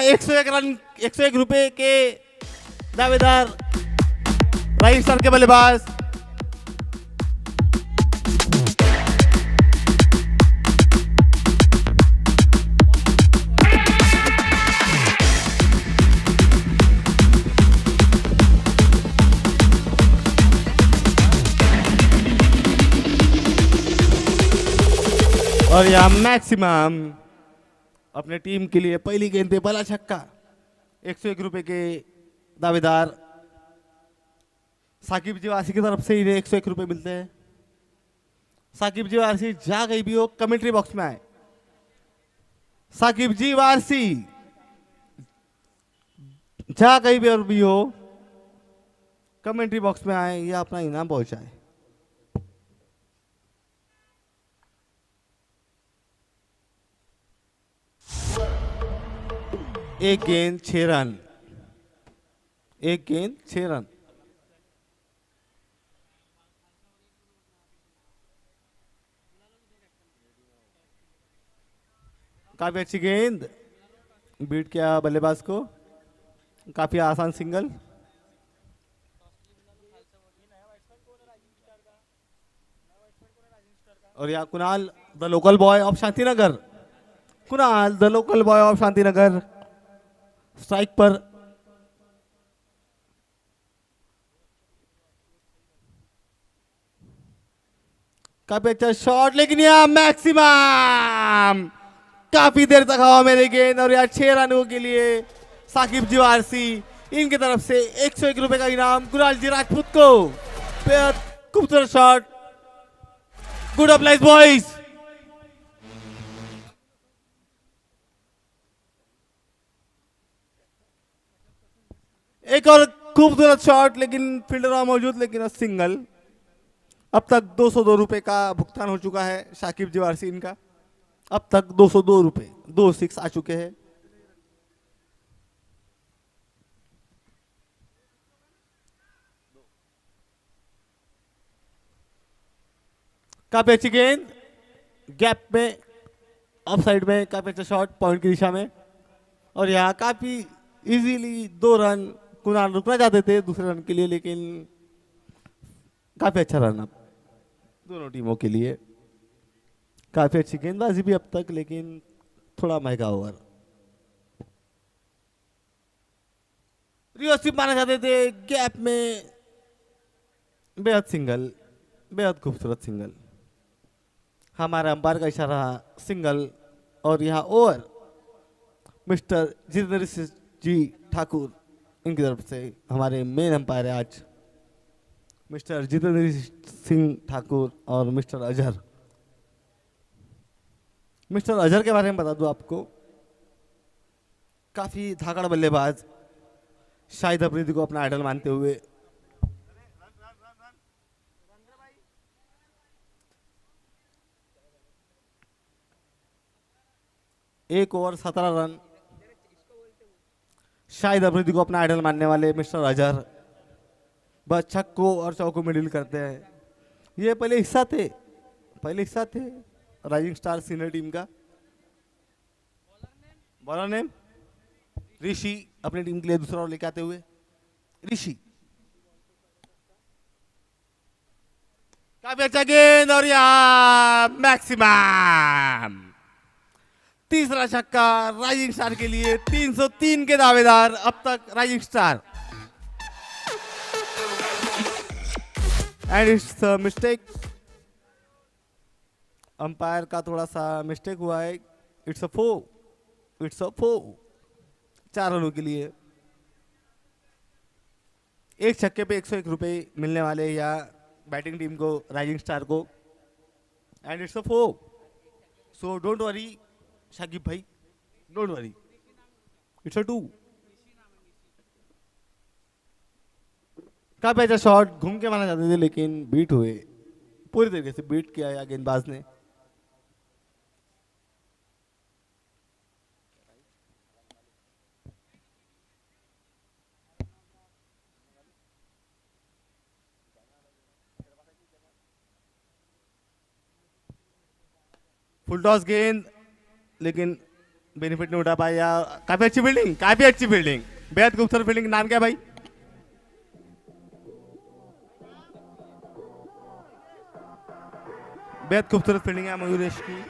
101 run 101 रुपए के दावेदार राइट स्टार के बल्लेबाज। और यहाँ मैक्सिमम अपने टीम के लिए पहली गेंद पे पहला छक्का। 101 रुपए के दावेदार साकिब जी वारसी की तरफ से इन्हें 101 रुपए मिलते हैं। साकिब जी वारसी जहां कहीं भी हो कमेंट्री बॉक्स में आए। साकिब जी वारसी जहां कहीं भी और भी हो कमेंट्री बॉक्स में आए या अपना इनाम पहुंचाए। एक गेंद 6 रन। एक गेंद 6 रन। काफी अच्छी गेंद बीट किया बल्लेबाज को। काफी आसान सिंगल। और यहाँ Kunal the local boy of Shantinagar. Kunal the local boy of Shantinagar strike पर। काफी अच्छा शॉट लेकिन यहाँ मैक्सिमम काफी देर तक हवा में रही गेंद। और यहाँ 6 रनों के लिए साकिब जी वारसी इनकी तरफ से 101 रुपए का इनाम कुणाल जी राजपूत को। बेहद खूबसूरत शॉट। Good applies boys. एक और खूबसूरत शॉट लेकिन फील्डर मौजूद लेकिन सिंगल। अब तक 202 रुपए का भुगतान हो चुका है शाकिब जी वारसी इनका। अब तक 202 रुपए 2 6 आ चुके हैं। काफी अच्छी गेंद गैप में ऑफ साइड में। काफी अच्छा शॉट पॉइंट की दिशा में। और यहाँ काफी इजीली 2 रन कुणाल रुकना चाहते थे दूसरे रन के लिए लेकिन काफी अच्छा रन अब दोनों टीमों के लिए। काफी अच्छी गेंदबाजी भी अब तक लेकिन थोड़ा महंगा ओवर। रिवर्स माना चाहते थे गैप में। बेहद सिंगल। बेहद खूबसूरत सिंगल। हमारा अंपायर का इशारा सिंगल। और यहाँ ओवर मिस्टर जितेंद्र जी ठाकुर इनकी तरफ से हमारे मेन अंपायर है आज मिस्टर जितेंद्र सिंह ठाकुर और मिस्टर अजहर। मिस्टर अजहर के बारे में बता दूं आपको काफी धाकड़ बल्लेबाज शाहिद अफरीदी को अपना आइडल मानते हुए एक ओवर 17 रन शाहिद अफरीदी को अपना आइडल मानने वाले मिस्टर अजहर बस छक्कों और चौकों में डील करते हैं। ये पहले हिस्सा थे राइजिंग स्टार सीनियर टीम का। बॉलर नेम ऋषि अपनी टीम के लिए दूसरा ओवर लेके आते हुए ऋषि। काफी अच्छा गेंद और यहाँ मैक्सिमम तीसरा छक्का राइजिंग स्टार के लिए। 303 के दावेदार अब तक rising star. And it's mistake. Umpire का थोड़ा सा मिस्टेक हुआ है। इट्स अ 4 4 रनों के लिए एक छक्के पे 101 रुपए मिलने वाले या बैटिंग टीम को राइजिंग स्टार को। And it's a 4 so don't worry Shakib भाई डोंट वरी इट्स अ 2। काफी अच्छा शॉट घूम के माना चाहते थे लेकिन बीट हुए। पूरी तरीके से बीट किया या गेंदबाज ने। फुल टॉस गेंद लेकिन बेनिफिट नहीं उठा पाया। काफी अच्छी फील्डिंग, काफी अच्छी फील्डिंग, बेहद खूबसूरत फील्डिंग। नाम क्या भाई? बेहद खूबसूरत फील्डिंग है मयूरेश की,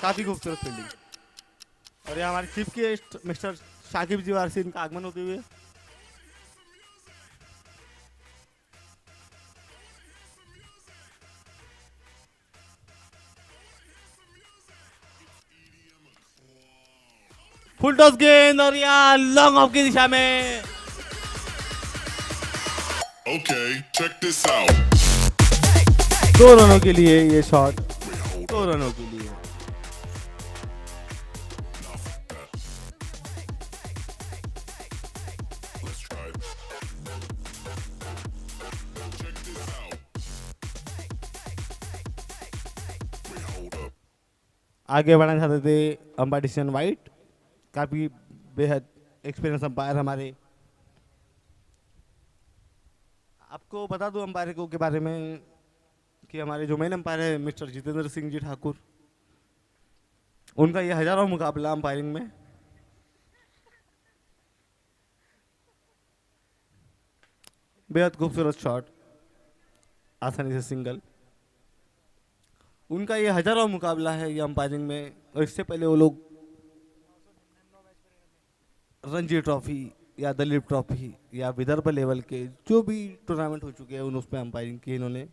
काफी खूबसूरत फील्डिंग। और ये हमारे चीफ गेस्ट मिस्टर शाकिब जी वारसी, इनका आगमन होते हुए। फुल टॉस गेंद और यहाँ लॉन्ग ऑफ की दिशा में। Okay, check this out. 2 रनों के लिए ये शॉट, 2 रनों के लिए। Let's try it. Check this out. Wait, hold up. आगे बढ़ना चाहते थे अंपायर डिसीजन वाइट, काफी बेहद एक्सपीरियंस अंपायर हमारे। आपको बता दूं अंपायर के बारे में कि हमारे जो मेन अंपायर है मिस्टर जितेंद्र सिंह जी ठाकुर, उनका ये हजारों मुकाबला अंपायरिंग में। बेहद खूबसूरत शॉट, आसानी से सिंगल। उनका ये हजारों मुकाबला है ये अंपायरिंग में, और इससे पहले वो लोग रणजी ट्रॉफी या दलीप ट्रॉफी या विदर्भ लेवल के जो भी टूर्नामेंट हो चुके हैं उन उसमें अंपायरिंग की इन्होंने।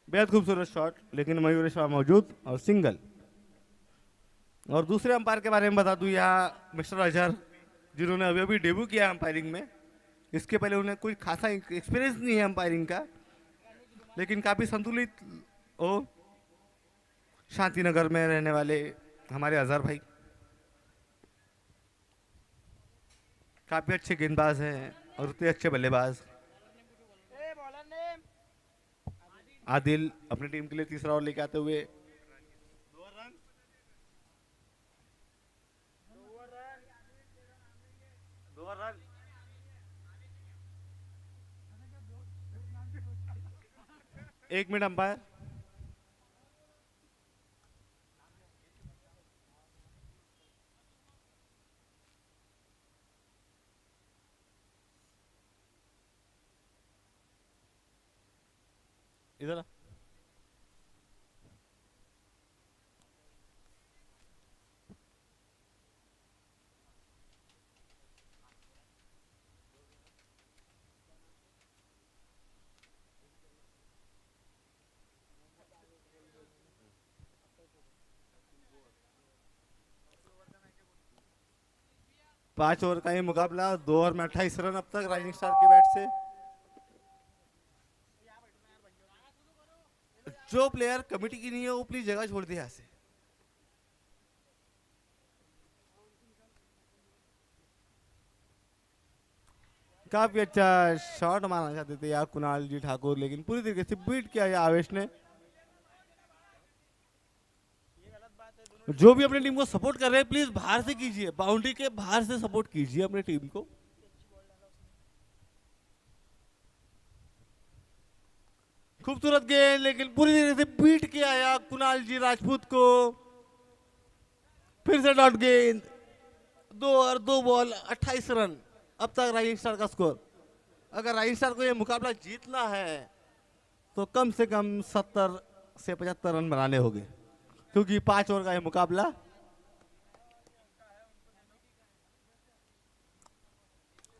बेहद खूबसूरत शॉट, लेकिन मयूरेश वहां मौजूद और सिंगल। और दूसरे अंपायर के बारे में बता दूं यहाँ मिस्टर अजहर, जिन्होंने अभी अभी डेब्यू किया अंपायरिंग में। इसके पहले उन्हें कोई खासा एक्सपीरियंस नहीं है अंपायरिंग का, लेकिन काफी संतुलित और शांतिनगर में रहने वाले हमारे अजहर भाई काफी अच्छे गेंदबाज हैं और उतने अच्छे बल्लेबाज। आदिल अपनी टीम के लिए तीसरा ओवर लेके आते हुए। एक मिनट अंपायर। इधर 5 ओवर का ये मुकाबला, 2 ओवर में 28 रन अब तक राइजिंग स्टार के बैट से। जो प्लेयर कमेटी की नहीं है वो प्लीज जगह छोड़ दे यहाँ से। काफी अच्छा शॉट मारना चाहते थे यार कुणाल जी ठाकुर, लेकिन पूरी तरीके से बीट किया है आवेश ने। जो भी अपनी टीम को सपोर्ट कर रहे हैं प्लीज बाहर से कीजिए, बाउंड्री के बाहर से सपोर्ट कीजिए अपनी टीम को। खूबसूरत गेंद, लेकिन पूरी तरीके से बीट किया है कुणाल जी राजपूत को। फिर से डॉट गेंद, 2 और 2 बॉल 28 रन अब तक राइजिंग स्टार का स्कोर। अगर राइजिंग स्टार को यह मुकाबला जीतना है तो कम से कम 70 से 75 रन बनाने होंगे, क्योंकि 5 ओवर का यह मुकाबला।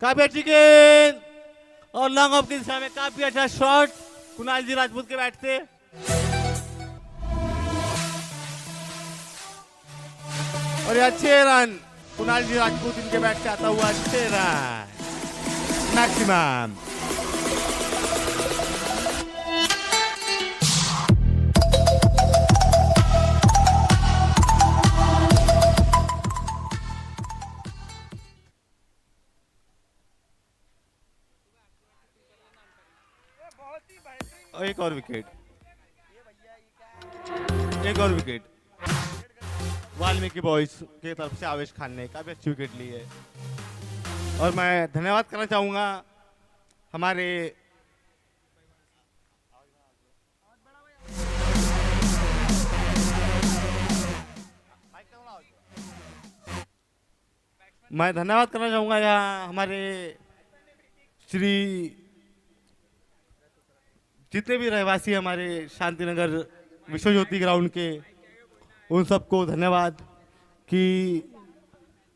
काफी अच्छी गेंद और लॉन्ग ऑफ की दिशा में काफी अच्छा शॉट कुणाल जी राजपूत के बैट से। और ये अच्छे रन कुणाल जी राजपूत इनके बैट से आता हुआ, अच्छे रन मैक्सिमम। और एक और विकेट, एक और विकेट वाल्मीकि बॉयज की तरफ से आवेश खान ने काफी अच्छी विकेट ली है। और मैं धन्यवाद करना चाहूंगा हमारे मैं धन्यवाद करना चाहूँगा यहाँ हमारे श्री जितने भी रहवासी हमारे शांतिनगर विश्व ज्योति ग्राउंड के, उन सबको धन्यवाद कि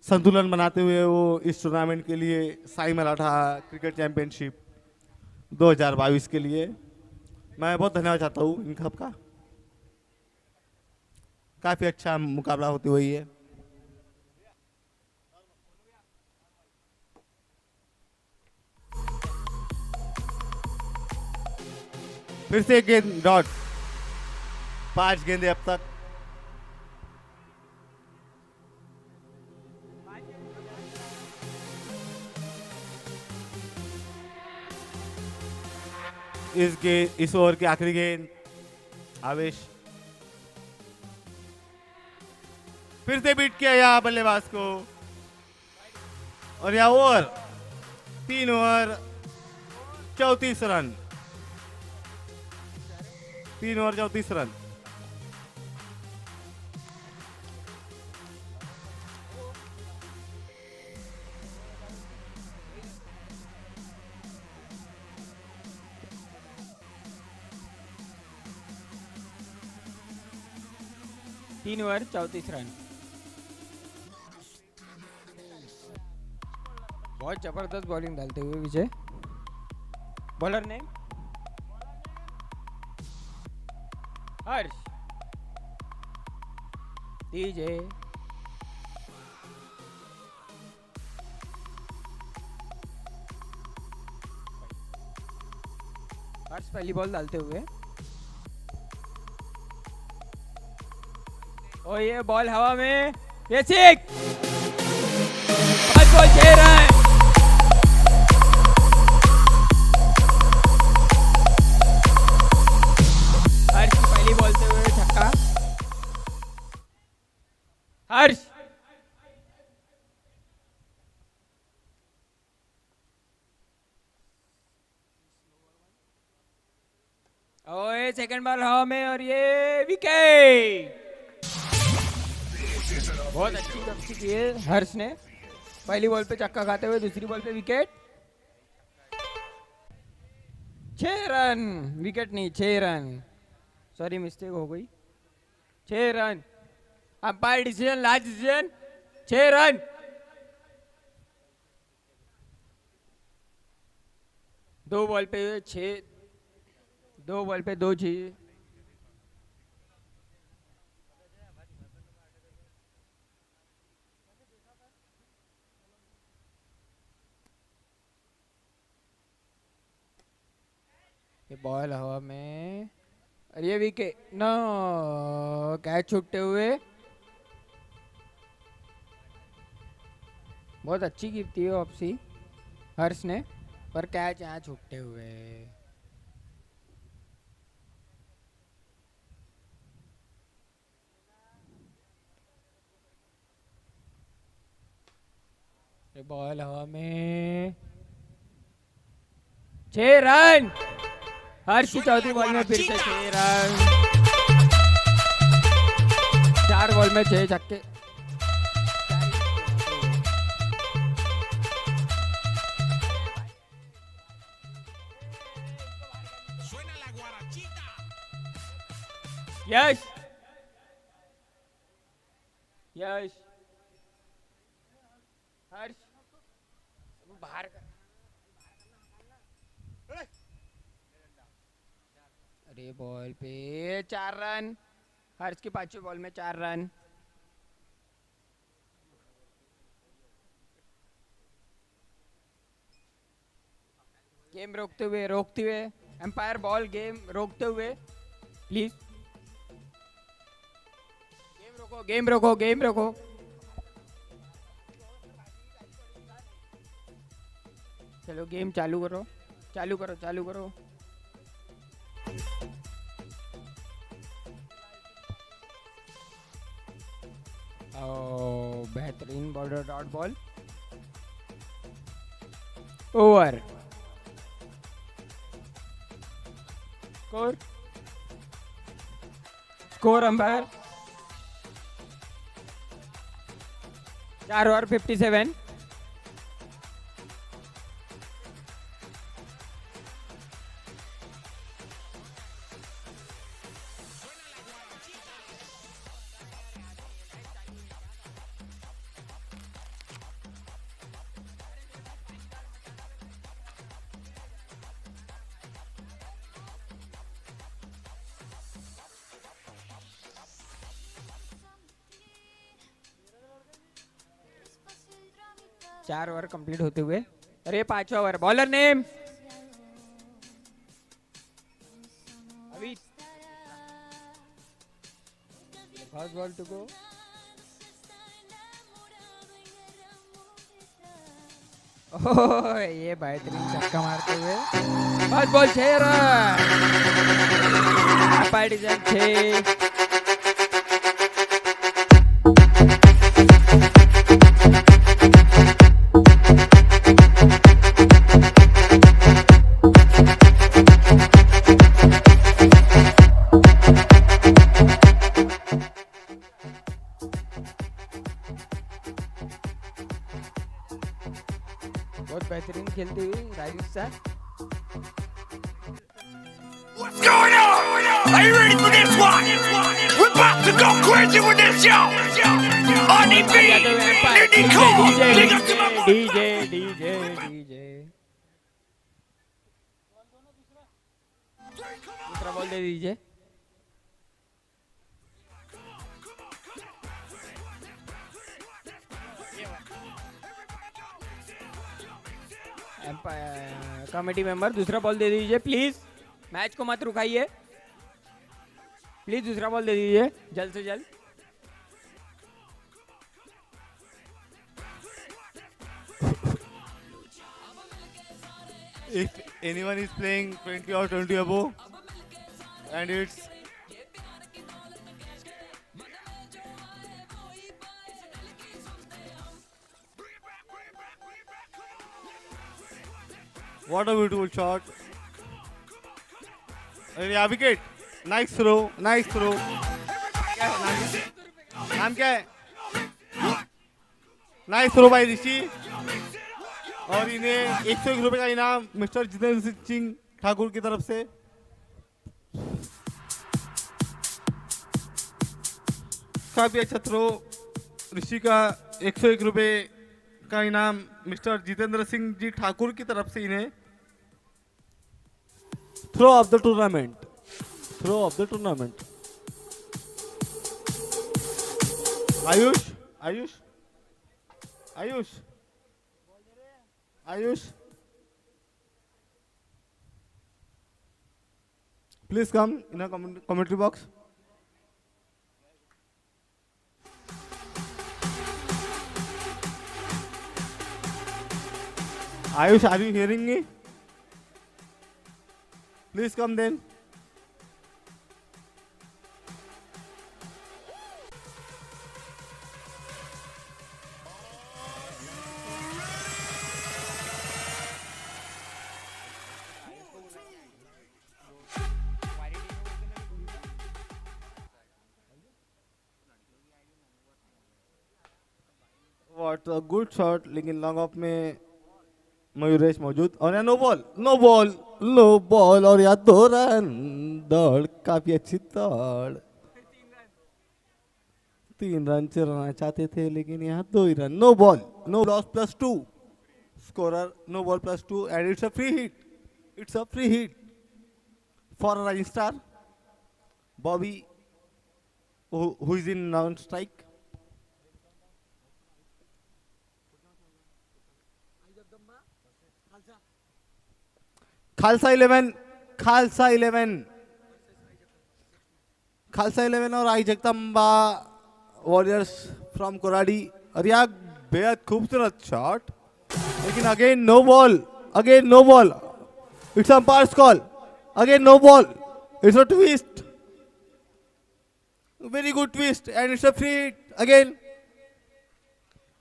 संतुलन बनाते हुए वो इस टूर्नामेंट के लिए साई मराठा क्रिकेट चैंपियनशिप 2022 के लिए मैं बहुत धन्यवाद चाहता हूँ इन सबका। काफ़ी अच्छा मुकाबला होते हुए है। फिर से गेंद डॉट, 5 गेंदे अब तक। इस ओवर की आखिरी गेंद आवेश, फिर से बीट किया यहाँ बल्लेबाज को और यहाँ over 3 over 34 run, 3 over 34 run. तीन ओवर 34 रन। बहुत जबरदस्त बॉलिंग डालते हुए विजय। बॉलर नेम हर्ष डीजे। हर्ष पहली बॉल डालते हुए, और ये बॉल हवा में, ये सिक 5 बॉल 6 रन। हर्ष की पहली बॉलते हुए छक्का। हर्ष और ये सेकंड बॉल हवा में और ये विकेट। बहुत अच्छी वापसी की है हर्ष ने। पहली बॉल पे छक्का खाते हुए दूसरी बॉल पे विकेट। 6 रन, विकेट नहीं 6 रन, सॉरी मिस्टेक हो गई। 6 run, umpire decision, last decision, 6 run. दो बॉल पे 6, 2 बॉल पे 2 चाहिए। ये बॉल हवा में और ये विकेट, नो, कैच छूटते हुए। बहुत अच्छी गिरती है वापसी हर्ष ने, पर कैच यहाँ छूटते हुए। ये बॉल हवा में 6 रन। हर्ष की चौथी बॉल में फिर से 6 रन। 4 बॉल में 6 छक्के। यश यश हर्ष बाहर कर। अरे बॉल पे 4 रन। हर्ष की 5वीं बॉल में 4 रन। गेम रोकते हुए एम्पायर बॉल गेम रोकते हुए प्लीज। गेम रोको। चलो गेम चालू करो। बेहतरीन bowler dot ball over. Score umpire 4 over 57। 4 over complete होते हुए। अरे 5वां ओवर, बॉलर नेम अभी फर्स्ट बॉल टू गो। ओह ये बेहतरीन छक्का मारते हुए फर्स्ट बॉल 6 रन। पार्टीजन 6। बहुत बेहतरीन खेलती हुई Rajasthan. What's going on? Are you ready for this one? We're about to go crazy with this show. RDB, Nidhi Cole, big up to my boy. DJ दूसरा बॉल दे दीजिए। Committee member दूसरा ball दे दीजिए please. Match को मत रुकाइए please. दूसरा ball दे दीजिए जल्द से जल्द। If anyone is playing 20 or 20 above, and it's what a beautiful shot. Yeah, wicket. Nice throw. Nice throw. नाम क्या है? नाइस थ्रो बाय ऋषि। और इन्हें 101 रुपए का इनाम मिस्टर जितेंद्र सिंह ठाकुर की तरफ से। काफी अच्छा थ्रो ऋषि का। 101 रुपए का इनाम मिस्टर जितेंद्र सिंह जी ठाकुर की तरफ से इन्हें। Throw off the tournament. Throw off the tournament. Ayush Ayush Ayush Ayush please come in a commentary box. Ayush, are you hearing me? Please come then. What a good shot, लेकिन लॉन्ग ऑफ में मयूरेश मौजूद। और यहाँ नो बॉल और यहाँ 2 रन। दौड़ काफी अच्छी दौड़। 3 रन चलाना चाहते थे लेकिन यहाँ 2 ही run. No ball, no loss +2 scorer. No ball +2 and it's a free hit. It's a free hit for a rising star Bobby who is in non strike. Khalsa 11 और आई जगदम्बा वॉरियर्स फ्रॉम कोराडी। और यह बेहद खूबसूरत शॉट लेकिन again no ball. It's umpire's call. Again no ball. It's a twist, very good twist and it's a free hit again.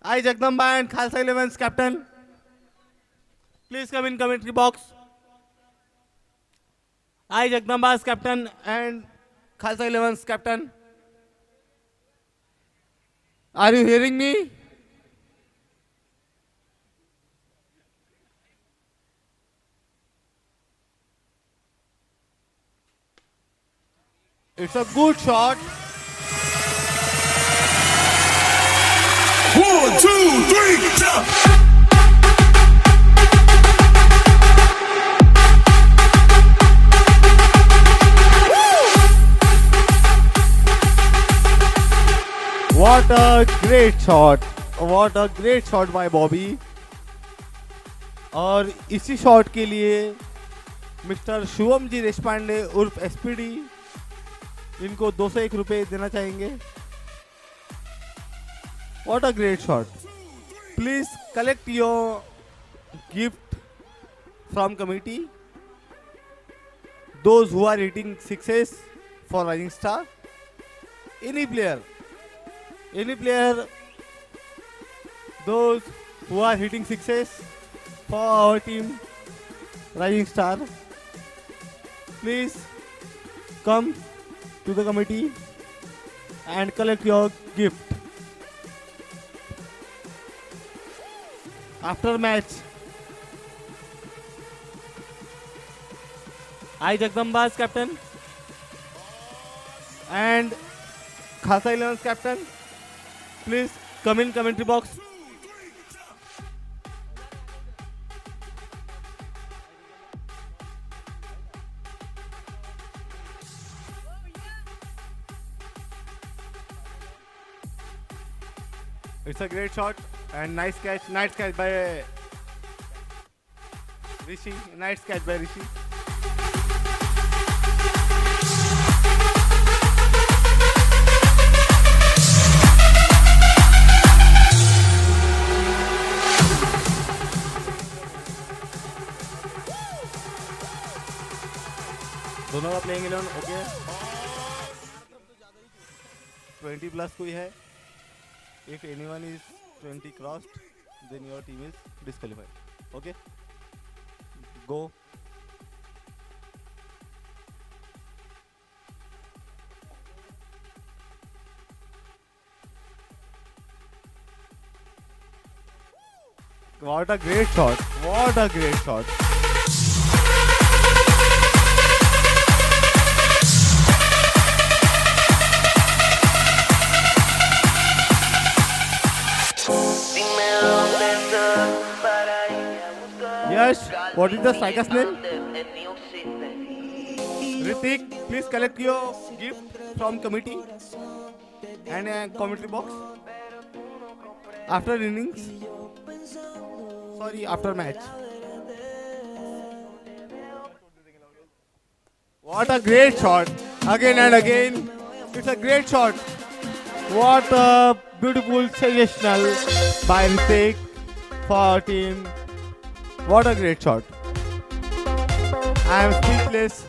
I Jagdamba and Khalsa 11's captain please come in commentary box. I Jagdamba's captain and Khalsa 11's captain. Are you hearing me? It's a good shot. 1, 2, 3, jump! What a great shot. What a great shot by Bobby. और इसी shot के लिए mister Shubham ji Deshpande उर्फ SPD इनको 201 रुपए देना चाहेंगे. What a great shot. Please collect your gift from committee. Those who are hitting sixes for Rising Star. Any player, those who are hitting sixes for our team Rising Star, please come to the committee and collect your gift. After match, I Jagdamba's captain and Khasa 11's captain, please come in commentary box. It's a great shot and nice catch by Rishi. Nice catch by Rishi. दोनों का playing 11 okay. 20 plus कोई है. If anyone is 20 crossed, then your team is disqualified. Okay? Go. What a great shot. What a great shot. Yes, what is the striker's name? Ritik, please collect your gift from committee and a commentary box. After innings, sorry, after match. What a great shot! Again and again, it's a great shot. What a beautiful suggestional by Ritik for our team. What a great shot. I am speechless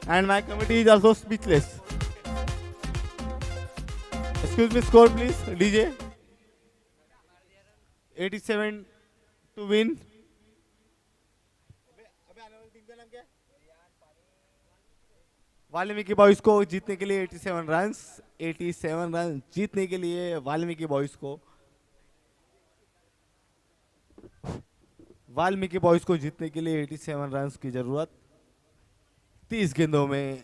and my committee is also speechless. Excuse me, score please, DJ. 87 to win. Valmiki boys को जीतने के लिए 87 run जीतने के लिए Valmiki boys को जीतने के लिए 87 रन की जरूरत 30 गेंदों में.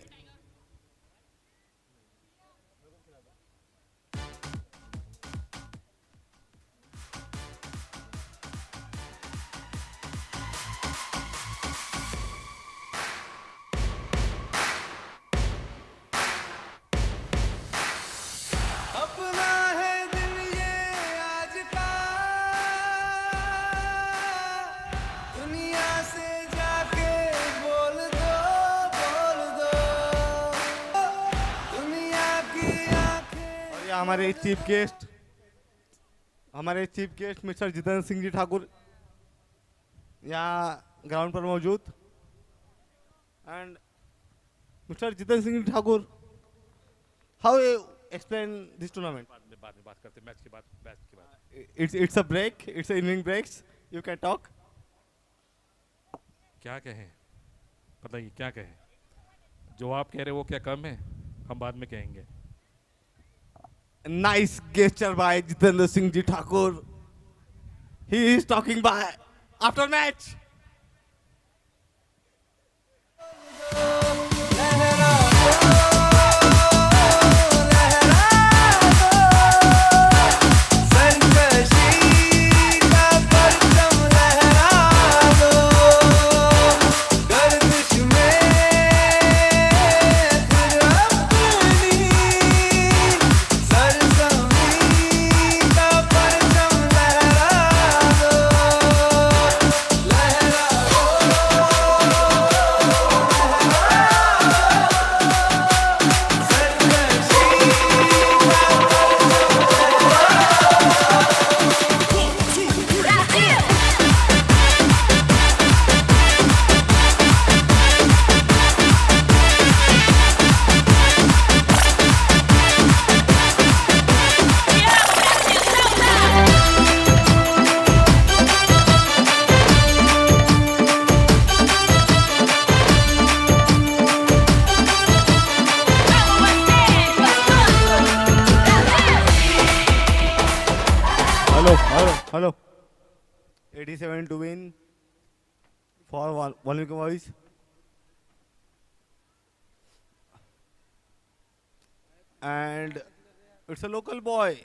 हमारे chief guest mister Jitendra Singh ji Thakur यहाँ ग्राउंड पर मौजूद. And mister Jitendra Singh ji Thakur, how you explain this tournament? बाद में बात करते हैं, मैच के बाद. It's a break, it's a evening breaks, you can talk. क्या कहें, पता ही क्या कहें. जो आप कह रहे हो वो क्या कम है, हम बाद में कहेंगे. Nice gesture by Jitendra Singh Ji Thakur. He is talking by after match. Hello. 87 to win for one voice. And it's a local boy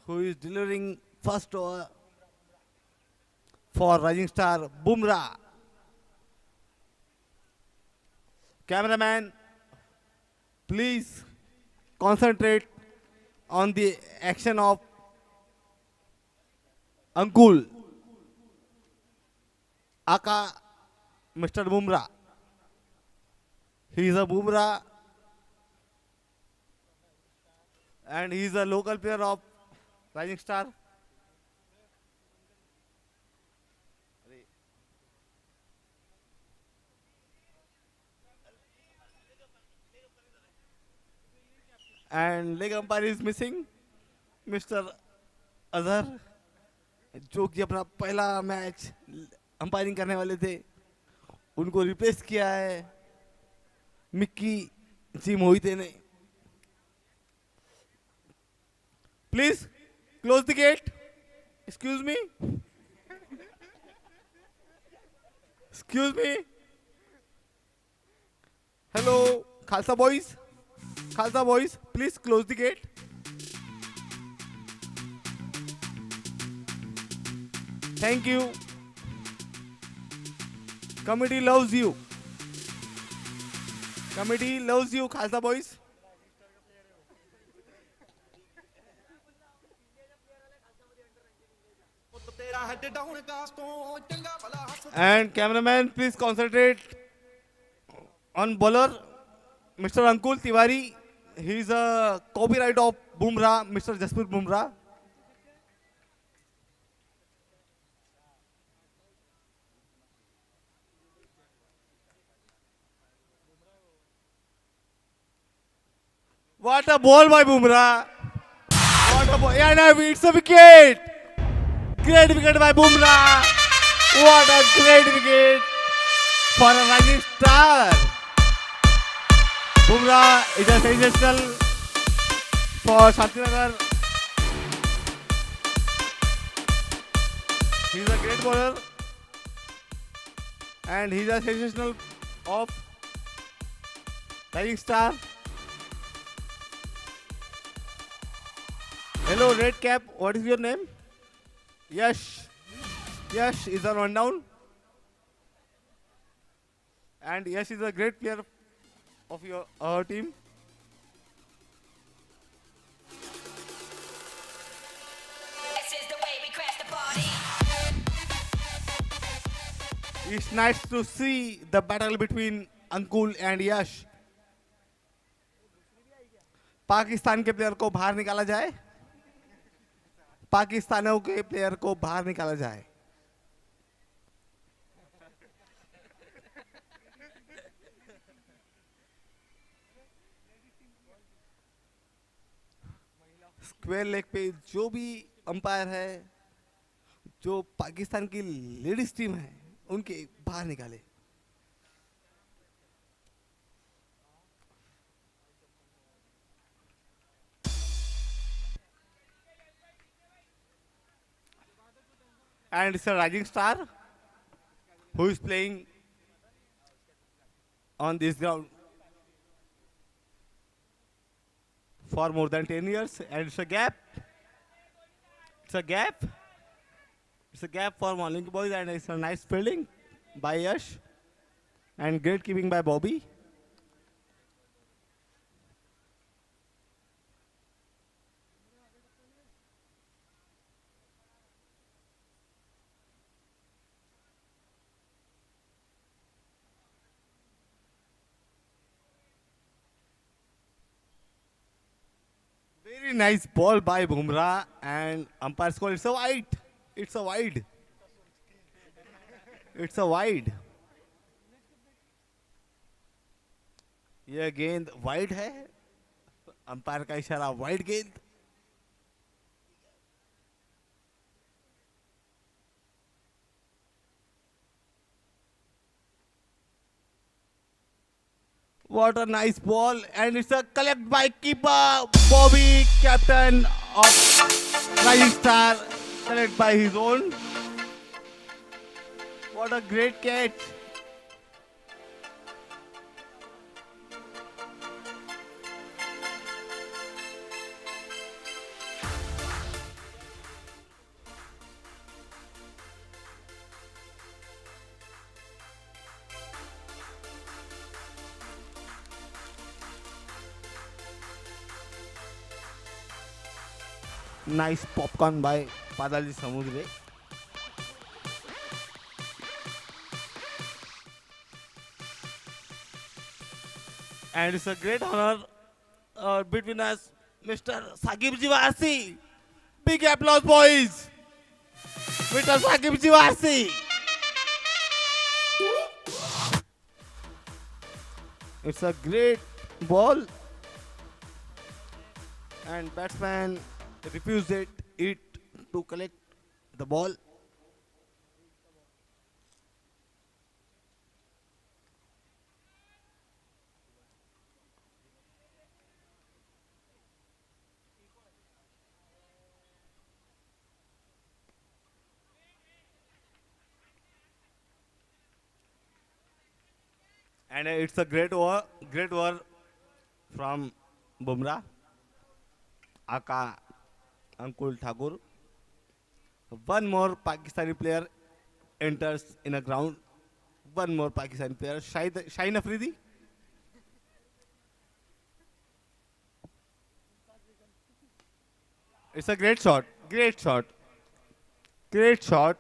who is delivering first over for Rising Star Bumrah. Cameraman, please concentrate on the action of Ankul, aka Mr. Bumrah. He is a Bumrah and he is a local player of Rising Star. And leg umpire is missing, Mr. Azhar, जो कि अपना पहला match umpiring करने वाले थे, उनको replace किया है मिक्की जी मोहिते ने. Please close the gate. Excuse me. Excuse me. Hello Khalsa boys. Khalsa boys, please close the gate. Thank you. Committee loves you. Committee loves you, Khalsa boys. And cameraman, please concentrate on bowler, Mr. Ankul Tiwari. He is a copyright of Bumrah, Mr. Jasprit Bumrah. What a ball by Bumrah! What a ball! Yeah, no, it's a wicket! Great wicket by Bumrah! What a great wicket for a Rising Star! Bumrah is a sensational for Shantinagar. He is a great bowler and he is a sensational of Rising Star. Hello, Red Cap. What is your name? Yash. Yash is a rundown. And Yash is a great player of our team. This is the way we crash the party. It's nice to see the battle between Ankul and Yash. Pakistan के player को बाहर निकाला जाए. पाकिस्तानियों के player को बाहर निकाला जाए. स्क्वायर लेग पे जो भी अंपायर है, जो पाकिस्तान की लेडीज टीम है, उनके बाहर निकाले. And it's a Rising Star who is playing on this ground for more than 10 years, and it's a gap. It's a gap. It's a gap for Molinki boys, and it's a nice fielding by Yash and great keeping by Bobby. Very nice ball by Bumrah, and umpire's call. It's a wide. It's a wide. It's a wide. यह गेंद wide है. Umpire का इशारा wide गेंद. What a nice ball, and it's a collect by keeper Bobby, captain of Rising Star. Select by his own. What a great catch. Nice popcorn by Padalji Samudre. And it's a great honor between us, Mr. Sagib Jiwarsi. Big applause, boys. Mr. Sagib Jiwarsi. It's a great ball. And batsman refused it to collect the ball. And it's a great over from Bumrah. Aka Ankul Thakur. One more Pakistani player enters in a ground. One more Pakistani player, Shaheen Afridi. It's a great shot. Great shot. Great shot.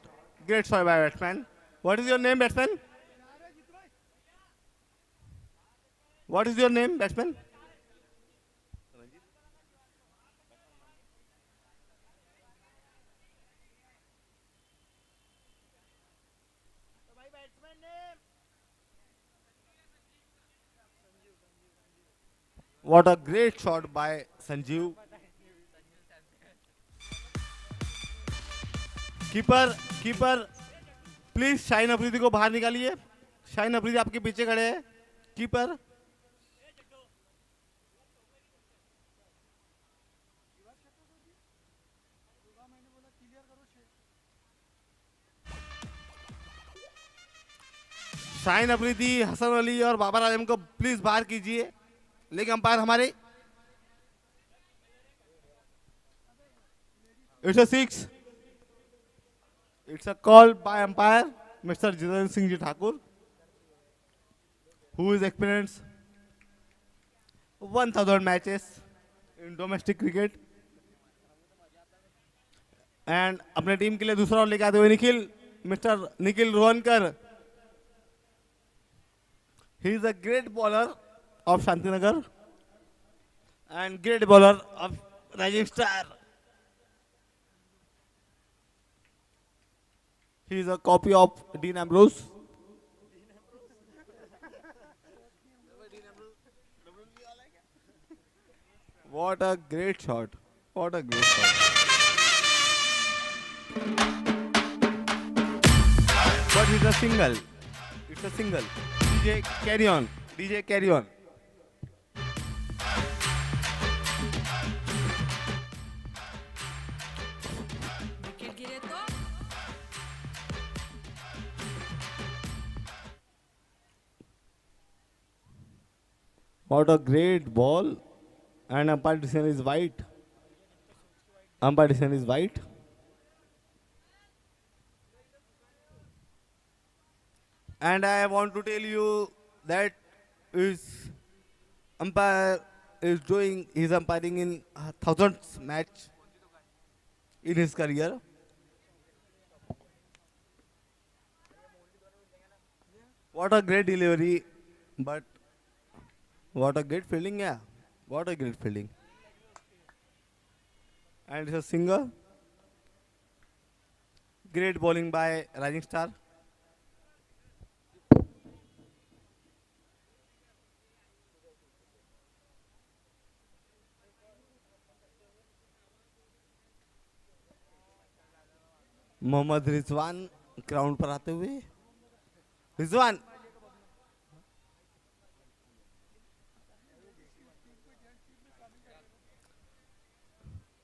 Great shot by batsman. What is your name, batsman? What is your name, batsman? What a great shot by Sanjeev. Keeper please Shaheen Afridi को बाहर निकालिए. शाहीन अफरीदी आपके पीछे खड़े हैं. Keeper Shaheen Afridi, Hasan Ali और बाबर आजम को please बाहर कीजिए. लेकिन अंपायर हमारे it's a 6. It's a call by umpire, Mr. Jitendra Singh Ji Thakur, who is experienced 1,000 matches in domestic cricket. And अपने टीम के लिए दूसरा और लेके आते हुए Mr. Nikhil Rohankar. He is a great bowler of Shantinagar and great bowler of Rising Star. He is a copy of Dean Ambrose. What a great shot. What a great shot. But it's a single. It's a single. DJ, carry on. DJ, carry on. Wicket गिरे तो What a great ball. And umpire decision is white. Umpire decision is white. And I want to tell you that is umpire is doing his umpiring in thousands match in his career. What a great delivery, but what a great fielding, yeah. What a great fielding. And it's a singer. Great bowling by Rising Star. Mohammad Rizwan ground पर आते हुए. Rizwan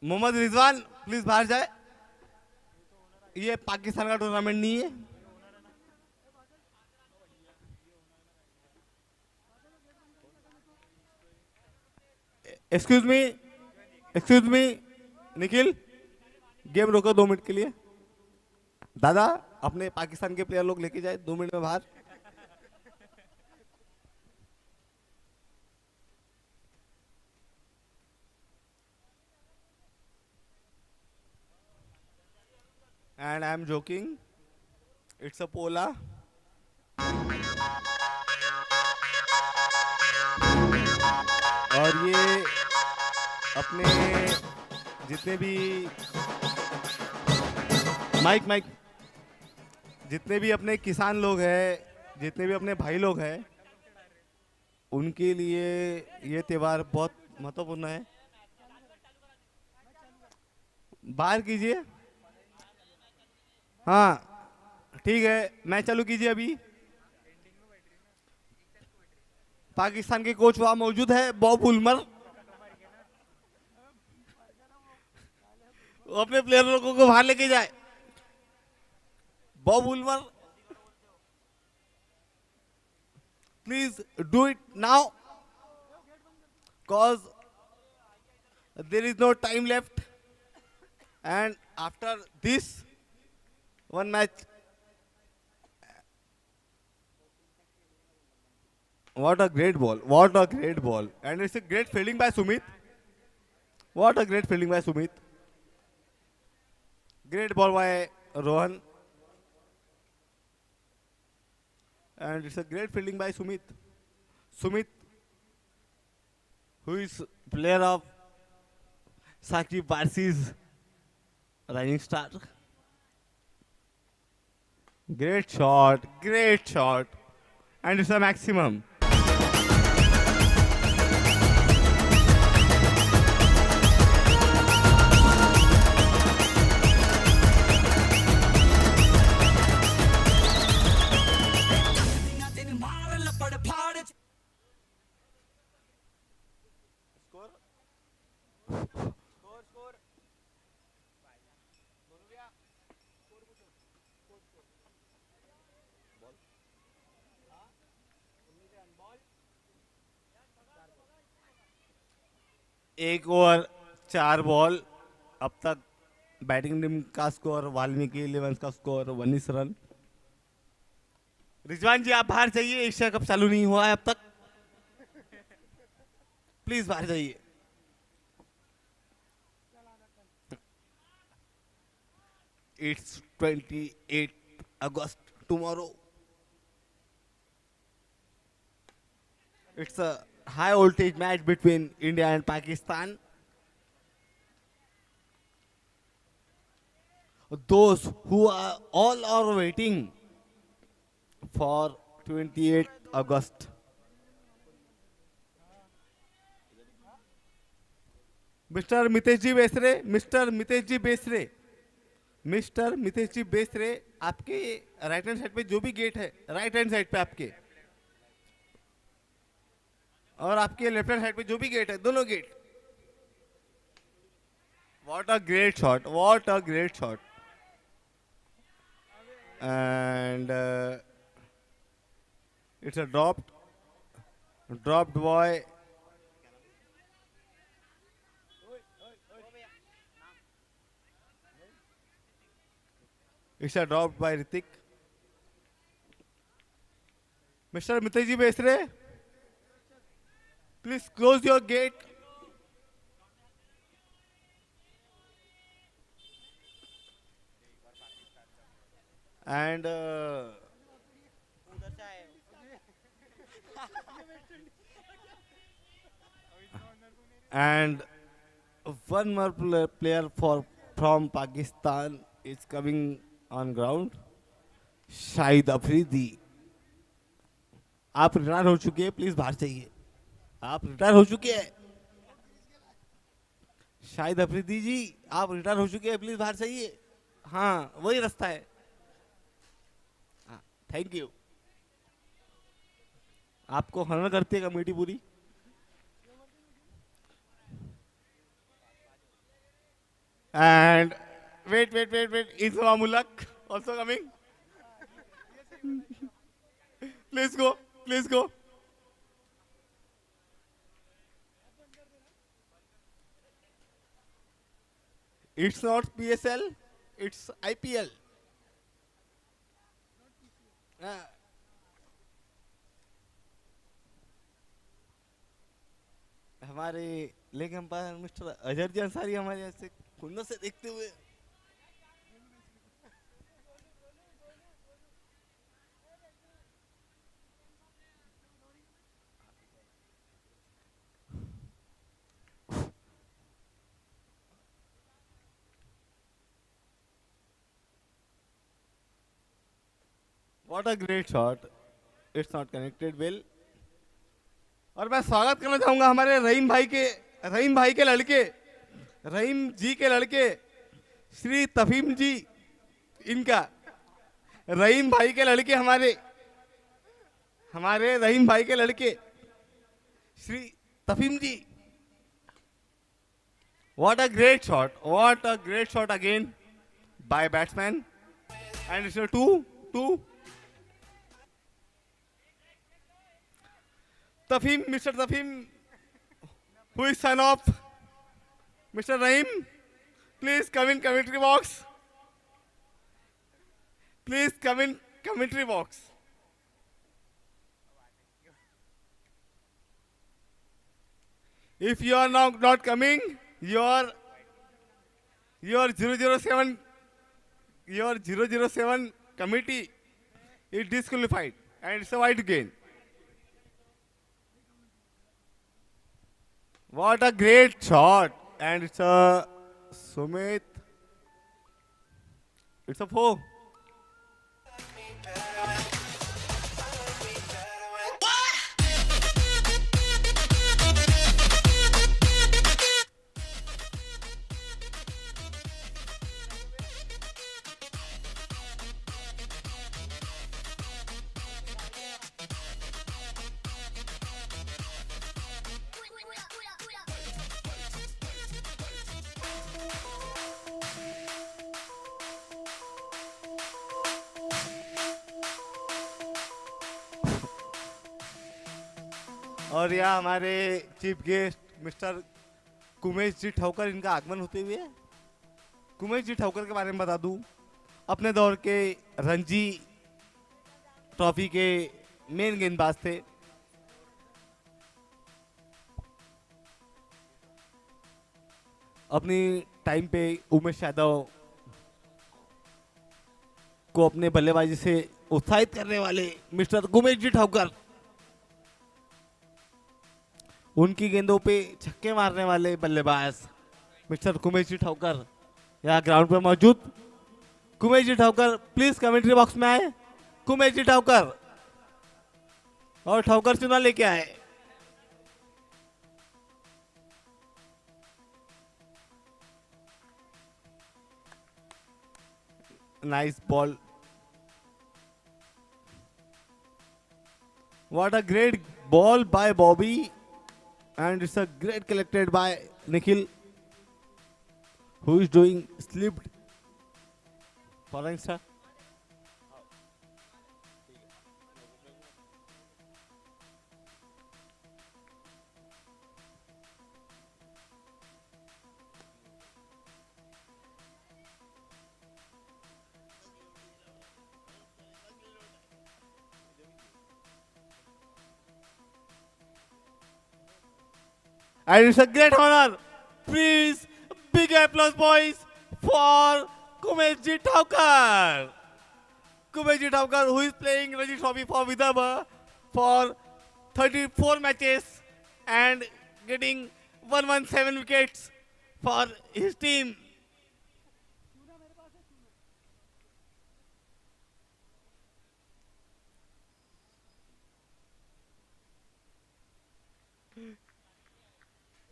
Mohammad Rizwan please बाहर जाए. ये पाकिस्तान का tournament नहीं है। Excuse me Nikhil, game रोको 2 मिनट के लिए। दादा अपने पाकिस्तान के प्लेयर लोग लेके जाए 2 मिनट में बाहर। And I'm joking. It's a pola. और ये अपने जितने भी माइक जितने भी अपने किसान लोग हैं, जितने भी अपने भाई लोग हैं, उनके लिए ये त्योहार बहुत महत्वपूर्ण है। बाहर कीजिए। हाँ ठीक है, मैच चालू कीजिए अभी। पाकिस्तान के कोच वहां मौजूद है, बॉब उल्मर। वो अपने प्लेयर लोगों को बाहर लेके जाए। Bob Woolmer, please do it now, cause there is no time left, and after this one match. What a great ball. What a great ball. And it's a great fielding by Sumit. What a great fielding by Sumit. Great ball by Rohan. And it's a great fielding by Sumit. Sumit, who is player of Sakib Parsi's Rising Star. Great shot. Great shot. And it's a maximum. एक over 4 ball. अब तक batting team का score, Valmiki 11 का score 19 run. Rizwan जी आप बाहर जाइए, Asia cup चालू नहीं हुआ है अब तक, प्लीज बाहर जाइए। It's 28 August tomorrow. It's a high voltage match between India and Pakistan. Those who are all are waiting for 28 August. Mister Mitesh ji Besare, mister Mitesh ji Besare, mister Mitesh ji Besare, आपके राइट हैंड साइड पे जो भी गेट है, राइट हैंड साइड पे आपके, और आपके लेफ्ट हैंड साइड पे जो भी गेट है, दोनों gate. What a great shot, what a great shot. And it's a dropped boy. It's a dropped by Ritik. Mr. Miteji Besre, please close your gate. And and one more player from Pakistan is coming on ground. Shahid Afridi, आप retire हो चुके हैं, please बाहर जाइए। आप retire हो चुके हैं शाहिद अफरीदी जी, आप रिटायर हो चुके हैं, प्लीज बाहर जाइए। हाँ वही रास्ता है। Thank you. आपको हनन करती है कमेटी पूरी। And wait. Isma Mulak also coming. Please go. It's not PSL, it's IPL. हाँ, हमारे लेग अंपायर मिस्टर अजहर जी अंसारी हमारे ऐसे कुंडों से देखते हुए What a great shot. It's not connected well. और मैं स्वागत करना चाहूंगा हमारे रहीम भाई के लड़के, रहीम जी के लड़के श्री तफीम जी, इनका रहीम भाई के लड़के हमारे रहीम भाई के लड़के श्री तफीम जी. What a great shot again by batsman. And it's a 2-2. Mr. Tafim, who is son of Mr. Rahim, please come in commentary box. Please come in commentary box. If you are now not coming, your 007 committee is disqualified and it's a white gain. What a great shot, and it's a Sumit. It's a 4. और यहाँ हमारे chief guest mister Kumesh ji Thakur, इनका आगमन होते हुए कुमेश जी ठाकुर के बारे में बता दूं, अपने दौर के रणजी ट्रॉफी के मेन गेंदबाज थे. अपनी टाइम पे उमेश यादव को अपने बल्लेबाजी से उत्साहित करने वाले मिस्टर कुमेश जी ठाकुर, उनकी गेंदों पे छक्के मारने वाले बल्लेबाज मिस्टर कुमेश जी ठाकुर यहाँ ग्राउंड पे मौजूद. Kumesh ji Thakur please commentary box में आए. कुमेश जी ठाकुर और ठाकुर चुना लेके आए. Nice ball. What a great ball by Bobby. And it's a great collected by Nikhil, who is doing slipped for Insta. And it's a great honor. Please, big applause, boys, for Kumesh Ji Thaukar. Kumesh Ji Thaukar, who is playing Ranji Trophy for Vidarbha for 34 matches and getting 117 wickets for his team.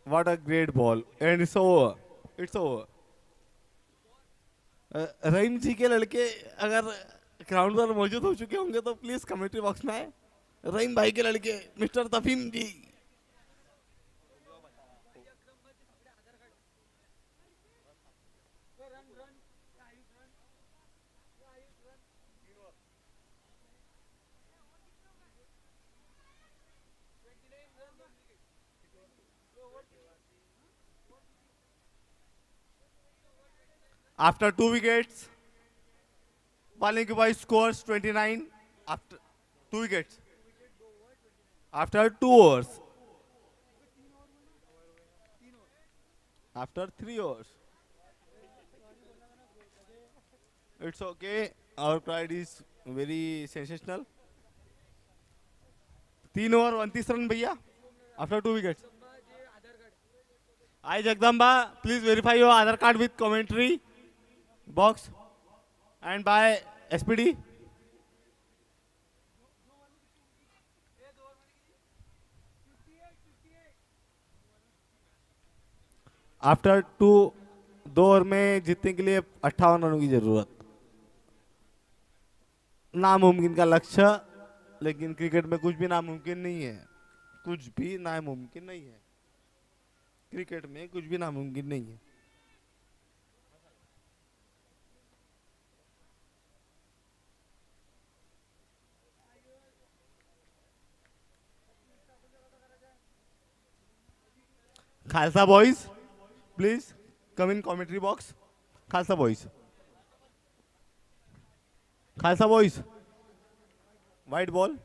What a great ball. And it's over. It's over. रहीम जी के लड़के अगर ground पर मौजूद हो चुके होंगे तो please commentary box में आए. रहीम भाई के लड़के mister तफीम ji. After 2 wickets, Balling Boy scores 29 after 2 wickets. After 2 overs. After 3 overs. It's okay. Our pride is very sensational. 3 over 29 run भैया. After 2 wickets. I Jagdamba, please verify your Aadhaar card with commentary box and by SPD. After 2 over में जीतने के लिए 58 रनों की जरूरत. नामुमकिन का लक्ष्य, लेकिन क्रिकेट में कुछ भी नामुमकिन नहीं है. कुछ भी नामुमकिन नहीं है. क्रिकेट में कुछ भी नामुमकिन नहीं है. Khalsa boys, please come in commentary box. Khalsa boys, Khalsa boys, white ball.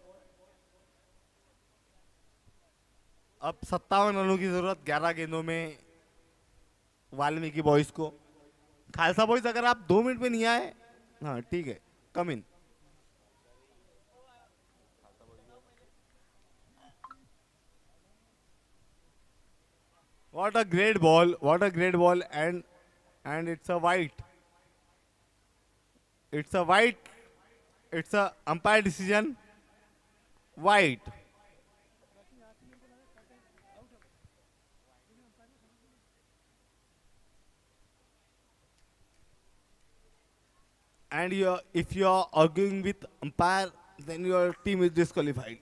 अब 57 रनों की जरूरत 11 गेंदों में वाल्मीकि बॉयज को. खालसा बॉयज अगर आप 2 मिनट में नहीं आए, हाँ ठीक है, कम इन. What a great ball! What a great ball! And it's a white. It's a white. It's a umpire decision. White. And if you are arguing with umpire, then your team is disqualified.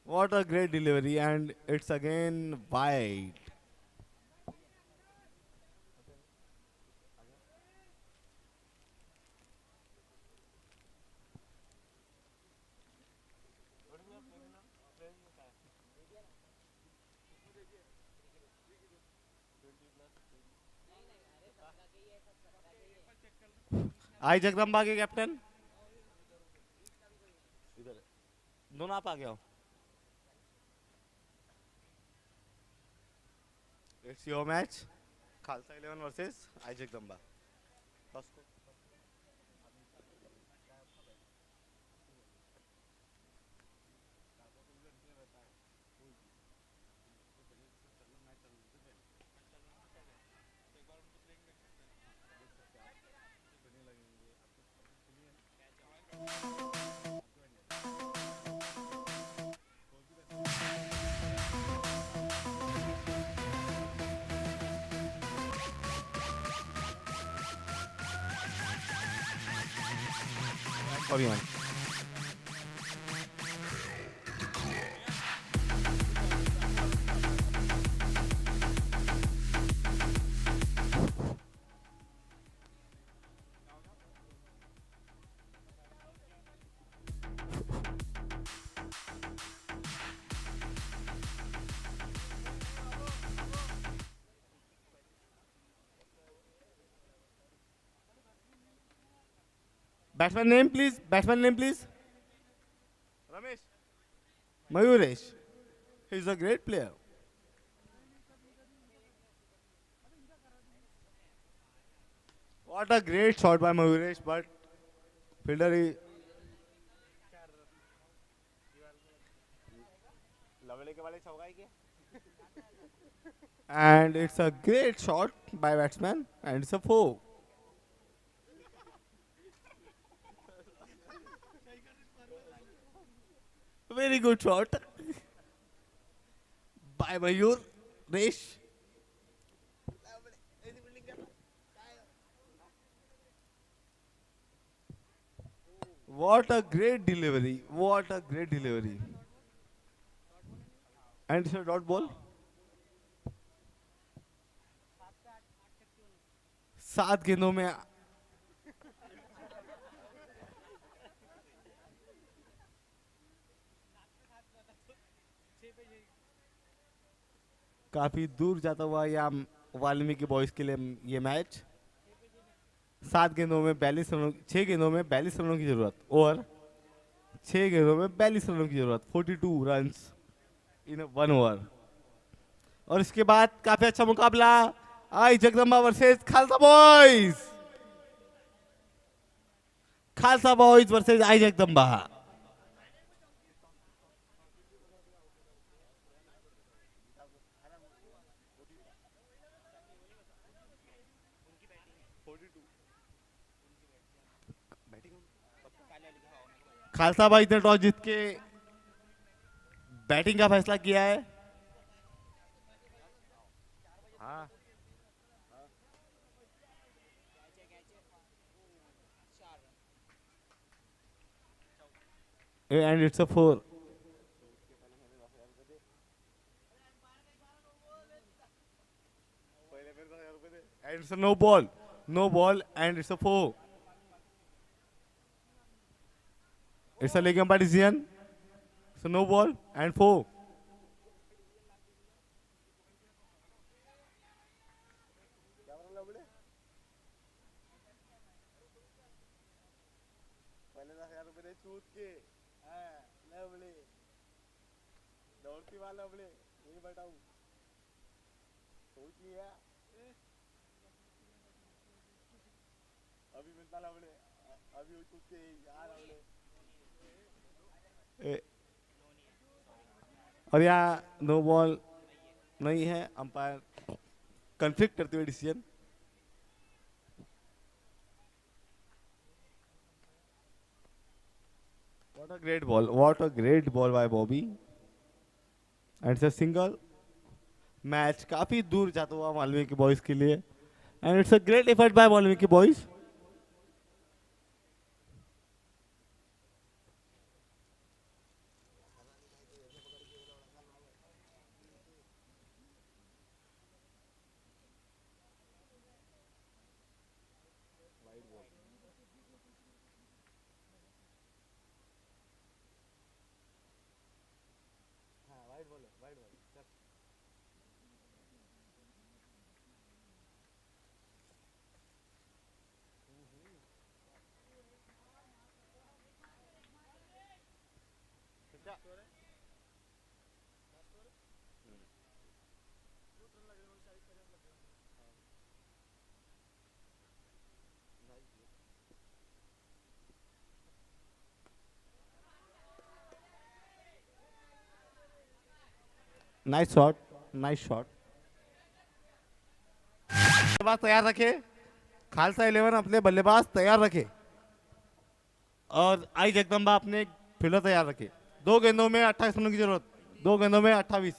What a great delivery, and it's again wide. आई जगदम्बा के captain, इधर दोनों आप आ गए हो. It's your match. Khalsa 11 versus I Jagdamba. Sorry, man. Batsman name, please. Batsman name, please. Ramesh. Mayuresh. He's a great player. What a great shot by Mayuresh, but fielder is. And it's a great shot by batsman, and it's a 4. Very good shot by Mayur Resh. What a great delivery. What a great delivery. And it's a dot ball. 7 गेंदों में काफी दूर जाता हुआ या Valmiki boys के लिए ये मैच। 7 गेंदों में 42 रनों, 6 गेंदों में 42 रनों की जरूरत और 6 गेंदों में 42 रनों की जरूरत, 42 रन्स इन 1 ओवर। और इसके बाद काफी अच्छा मुकाबला, Aai Jagdamba versus Khalsa boys. Khalsa boys versus Aai Jagdamba. Khalsa भाई ने टॉस जीत के बैटिंग का फैसला किया है। And it's a 4. And it's a no ball. No ball and it's a 4. It's a leg umpire decision. So no ball and 4. दौड़ती वाला अपने ये बताऊं सोच लिया अभी मिलता ला अपने अभी उठ के यार अपने और यहाँ नो बॉल नहीं है, अंपायर कन्फ्लिक्ट करते हुए decision. What a great ball! What a great ball by Bobby! And it's a single. Match काफी दूर जाता हुआ वाल्मीकि बॉयज के लिए and it's a great effort bye Valmiki boys. Nice shot, nice shot. बल्लेबाज तैयार रखे, खालसा 11 अपने बल्लेबाज तैयार रखे और आई जगदम्बा अपने फील्डर तैयार रखे। 2 गेंदों में 28 रनों की जरूरत, 2 गेंदों में 28।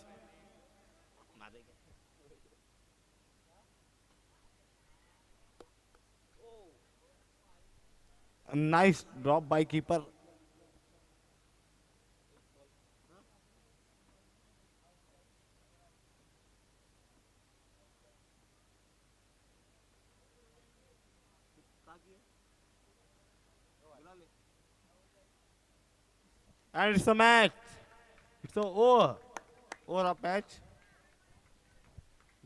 Nice drop by keeper. And it's a match. It's a over of match.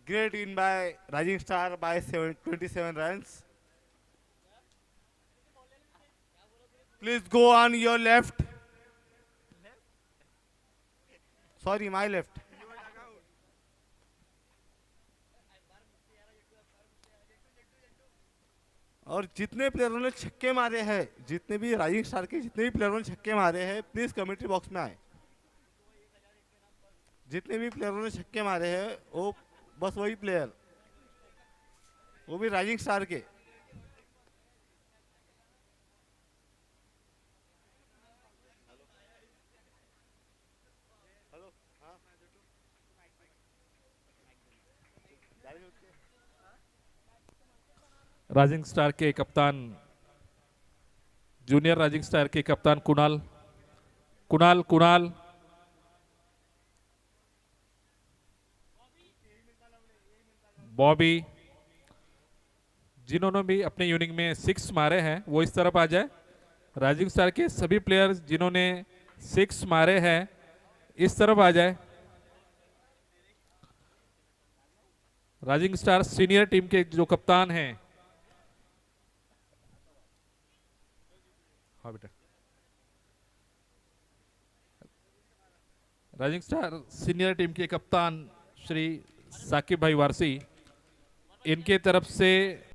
Great win by Rising Star by 27 runs. Please go on your left. Sorry, my left. और जितने प्लेयरों ने छक्के मारे हैं, जितने भी राइजिंग स्टार के जितने भी प्लेयरों ने छक्के मारे हैं, प्लीज कमेंट्री बॉक्स में आए। जितने भी प्लेयरों ने छक्के मारे हैं वो बस वही प्लेयर, वो भी राइजिंग स्टार के। राइजिंग स्टार के कप्तान, जूनियर राइजिंग स्टार के कप्तान कुणाल बॉबी, जिन्होंने भी अपने इनिंग में 6 मारे हैं वो इस तरफ आ जाए। राइजिंग स्टार के सभी प्लेयर्स जिन्होंने 6 मारे हैं इस तरफ आ जाए। राइजिंग स्टार सीनियर टीम के जो कप्तान हैं, हाँ बेटा, राइजिंग स्टार सीनियर टीम के कप्तान श्री साकिब भाई वारसी, इनके तरफ से